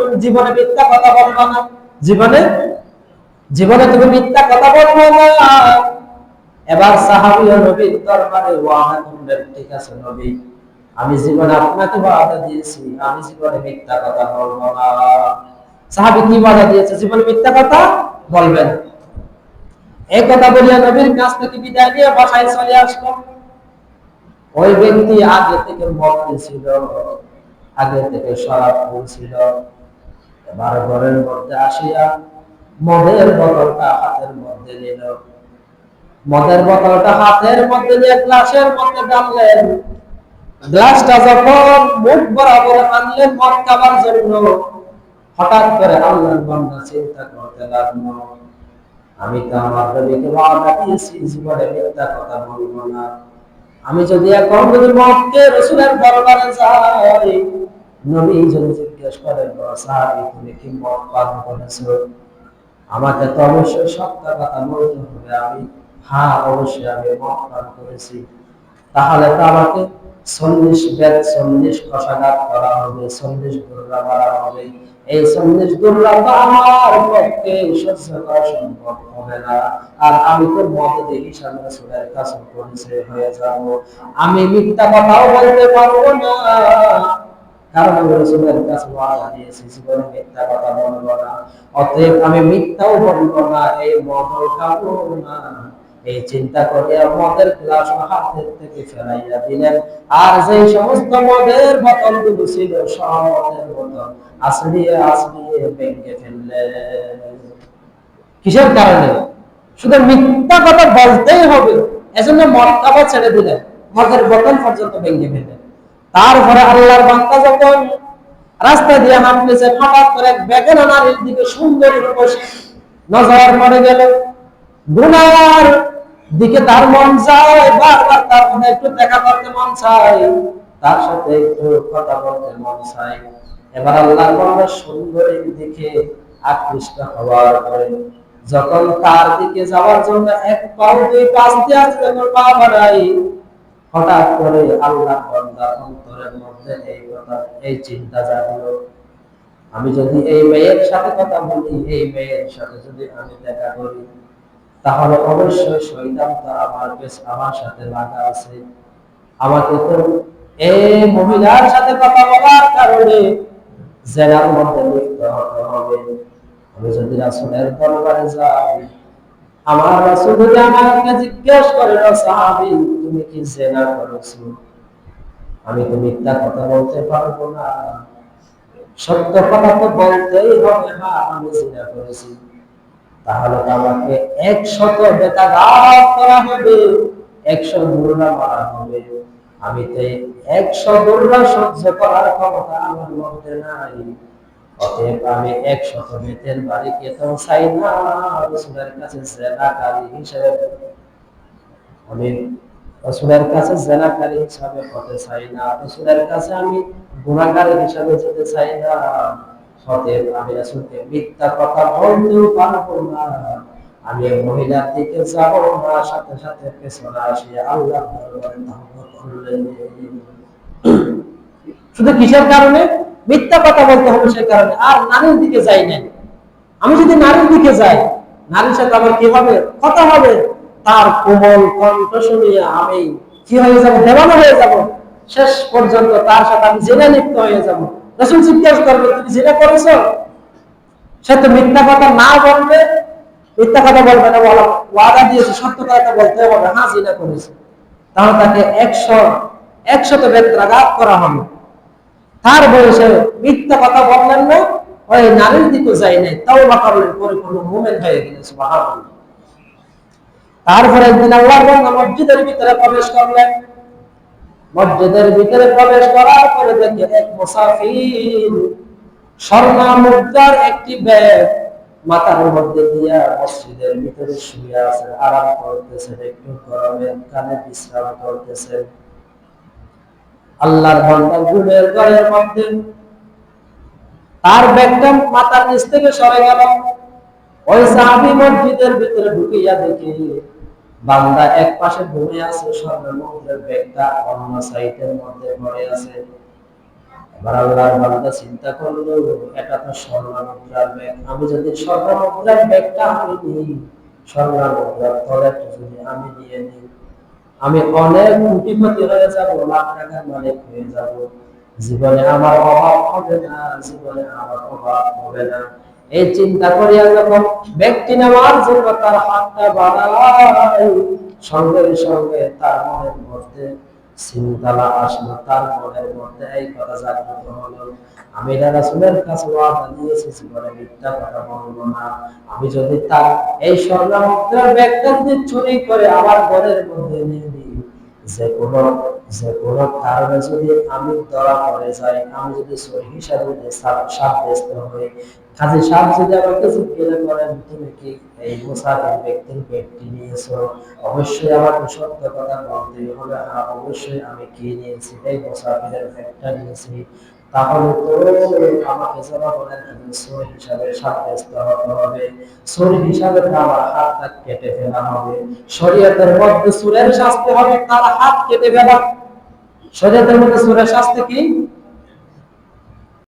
তুমি জীবনে মিথ্যা কথা বলবা না, জীবনে জীবনে তুমি মিথ্যা কথা বলবে না। এবার সাহাবী ও নবীর দরবারে ওয়াদা করলেন, ঠিক আছে নবী, আমি জীবনে আপনাকে ওয়াদা দিয়েছি আমি জীবনে মিথ্যা কথা বলবো না। সাহাবী কি ওয়াদা দিয়েছে? জীবনে মিথ্যা কথা বলবেন। এই কথা বলিয়া নবীর কাছ থেকে বিদায় নিয়ে বাসায় চলে আসলো। ওই ব্যক্তি আগে থেকে মদ ছিল, আগে থেকে শরাব ছিল। এবার ঘরের মধ্যে আসিয়া মদের বোতলটা হাতের মধ্যে নিল, মদের বোতলটা হাতের মধ্যে নিয়ে গ্লাসের মধ্যে ঢাললেন। গ্লাসটা যখন মুখ বরাবর আনলেন মদ খাবার জন্য, হঠাৎ করে আল্লাহর বান্দা চিন্তা করতে লাগলো, আমি তো আমার নবীকে ওয়াদা দিয়েছি জীবনে মিথ্যা কথা বলবো না। আমি যদি এখন যদি মদকে রাসূলের দরবারে যাই, নবী যদি জিজ্ঞেস করেন সাহাবী তুমি কি মদ পান করেছো, আমাকে তো অবশ্যই সত্য কথা বলতে হবে। আমি হ্যাঁ অবশ্যই আমি মদ পান করেছি। তাহলে তো আমাকে 40 বেদ 40 কষাঘাত করা হবে, 40 গুররা মারা হবে। এই 40 গুররা তো আমার পক্ষে সহ্য করা সম্ভব হবে না। আর আমি তো মদে হিসাবে রাসূলের কাছে পরিচয় হয়ে যাব, আমি মিথ্যা কথাও বলতে পারবো না। কারণ আমি রাসূলের কাছে ওয়াদা দিয়েছি জীবনে মিথ্যা কথা বলবো না। অতএব আমি মিথ্যাও বলবো না, এই মদও খাবো না। এই চিন্তা করিয়া মদের গ্লাস হাতের থেকে ফেলাইয়া দিলেন। আর যে সমস্ত মদের বোতলগুলো ছিল সব মদের বোতল আসলিয়ে আসলিয়ে ভেঙে ফেললেন। কিসের কারণে? শুধু মিথ্যা কথা বলতেই হবে, এজন্য মদ খাওয়া ছেড়ে দিলেন, মদের বোতল পর্যন্ত ভেঙে ফেললেন। তারপরে আল্লাহর বান্দা যখন রাস্তা দিয়ে হাঁটতেছে, হঠাৎ করে এক বেগানা নারীর দিকে সুন্দরী রূপসী নজর পড়ে গেল। গুনার দিকে তার মন চায়, বারবার তার মনে একটু দেখা করতে মন চায়, তার সাথে একটু কথা বলতে মন চায়। এবার আল্লাহর বান্দা সুন্দরীর দিকে আকৃষ্ট হওয়ার পরে যখন তার দিকে যাওয়ার জন্য এক পাও দুই পাশ দিয়ে পা বাড়াই, হঠাৎ করে আল্লাহর বান্দার অন্তরের মধ্যে এই কথা এই চিন্তা জাগলো, আমি যদি এই মেয়ের সাথে কথা বলি, এই মেয়ের সাথে যদি আমি দেখা করি, তাহলে অবশ্যই শয়তান তো আমার সাথে লাগা আছে। আমাকে তো এই মহিলার সাথে কথা বলার কারণে জেনার মধ্যে লিপ্ত হতে হবে। আমি যদি রাসূলের দরবারে যাই, আমার রাসূল যদি আমাকে জিজ্ঞেস করে সাহাবী তুমি কি জিনা করেছো, আমি তো মিথ্যা কথা বলতে পারবো না, সত্য কথা তো বলতেই হবে, হ্যাঁ আমি জিনা করেছি। তাহলে তো আমাকে 100 বেতাঘাত করা হবে, 100 গুররা মারা হবে। আমি তো 100 গুররা সহ্য করার ক্ষমতা আমার মধ্যে নাই। অতএব আমি 100 বেতের বাড়ি খেতেও চাই না, রাসূলের কাছে জিনাকারী হিসেবে আমি রাসূলের কাছে জিনাকারী হিসেবে হতে চাই না, রাসূলের কাছে আমি গুনাহগার হিসেবে যেতে চাই না। অতএব আমি রাসূলকে মিথ্যা কথা বলতেও পারবো না, আমি মহিলার দিকে যাব না, সাথে সাথে পেছনে আসিয়া আল্লাহ দরবারে তওবা করলেন। শুধু কিসের কারণে? মিথ্যা কথা বলতে হবে সেই কারণে। আর নারীর দিকে যাই না। আমি যদি নারীর দিকে যাই, নারীর সাথে আমার কি হবে? কথা হবে। তার কোমল কণ্ঠ শুনিয়া আমি কি হয়ে যাব? দেওয়ানা হয়ে যাব। শেষ পর্যন্ত তার সাথে আমি জেনে লিপ্ত হয়ে যাব। রাসূল জিজ্ঞেস করবে তুমি জিনা করেছো? সে তো মিথ্যা কথা না বলবে, মিথ্যা কথা বলবে না, ওয়াদা দিয়েছে সত্য কথা বলতে হবে, হ্যাঁ জিনা করেছে। তাহলে তাকে 100 বেত্রাঘাত করা হবে। তার বয়সে মিথ্যা কথা বললেন না, ওই নারীর দিকে যাই নাই, তাওবা করলেন, পরিপূর্ণ মুমিন হয়ে গেলেন। সুবহানাল্লাহ। তারপরে একদিন আল্লাহর বান্দা মসজিদের ভিতরে প্রবেশ করলেন। মসজিদের ভিতরে প্রবেশ করার পরে দেখে এক মুসাফির স্বর্ণ মুদ্রার একটি ব্যাগ মাথার মধ্যে দিয়া মসজিদের ভিতরে শুয়ে আছে, আরাম করতেছে, একটু গরমের কানে বিশ্রাম করতেছে। আল্লাহর বান্দা ঘুমের ঘরের মধ্যে তার ব্যাগটা মাথার নিচ থেকে সরে গেল। ওই সাহাবী মসজিদের ভিতরে ঢুকিয়া দেখে বান্দা এক পাশে ঘুমিয়ে আছে, স্বর্ণের মুদ্রার ব্যাগটা অন্য সাইডের মধ্যে পড়ে আছে। এবার আল্লাহর বান্দা চিন্তা করলো, এটা তো স্বর্ণ মুদ্রার ব্যাগ, আমি যদি স্বর্ণ মুদ্রার ব্যাগটা আমি নিই, স্বর্ণ মুদ্রার তলাটা যদি আমি নিয়ে নিই, আমি অনেক কোটিপতি হয়ে যাব, লাখ টাকার মালিক হয়ে যাব, জীবনে আমার অভাব হবে না, জীবনে আমার অভাব হবে না। এই চিন্তা করিয়া যখন ব্যক্তি নেওয়ার জন্য তার হাতটা বাড়ায়, সঙ্গে সঙ্গে তার মনের মধ্যে চিন্তালা আসলো, তার মনের মধ্যে এই কথা জাগ্রত হলো, আমি রাসূলের কাছে ওয়াদা দিয়েছি জীবনে মিথ্যা কথা বলবো না। আমি যদি তার এই স্বর্ণ মুদ্রার ব্যাগটা যদি চুরি করে আমার ঘরের মধ্যে নিয়ে নিই, যে কোনো কারণে যদি আমি ধরা পড়ে যাই, আমি যদি চোর হিসাবে সাব্যস্ত হই, কাজী সাহেব যদি আমাকে জিজ্ঞাসা করেন তুমি কি এই মুসাফির ব্যক্তির ব্যাগটি নিয়েছো, অবশ্যই আমাকে সত্য কথা বলতে হবে, হ্যাঁ অবশ্যই আমি কি নিয়েছি, এই মুসাফিরের ব্যাগটা নিয়েছি, তাহলে তো আমাকে জনগণের কাছে চোর হিসাবে সাব্যস্ত হতে হবে, চোর হিসাবে আমার হাতটা কেটে ফেলা হবে, শরীয়তের মধ্যে চোরের শাস্তি হবে তার হাত কেটে ফেলা। শরীয়তের মধ্যে চোরের শাস্তি কি?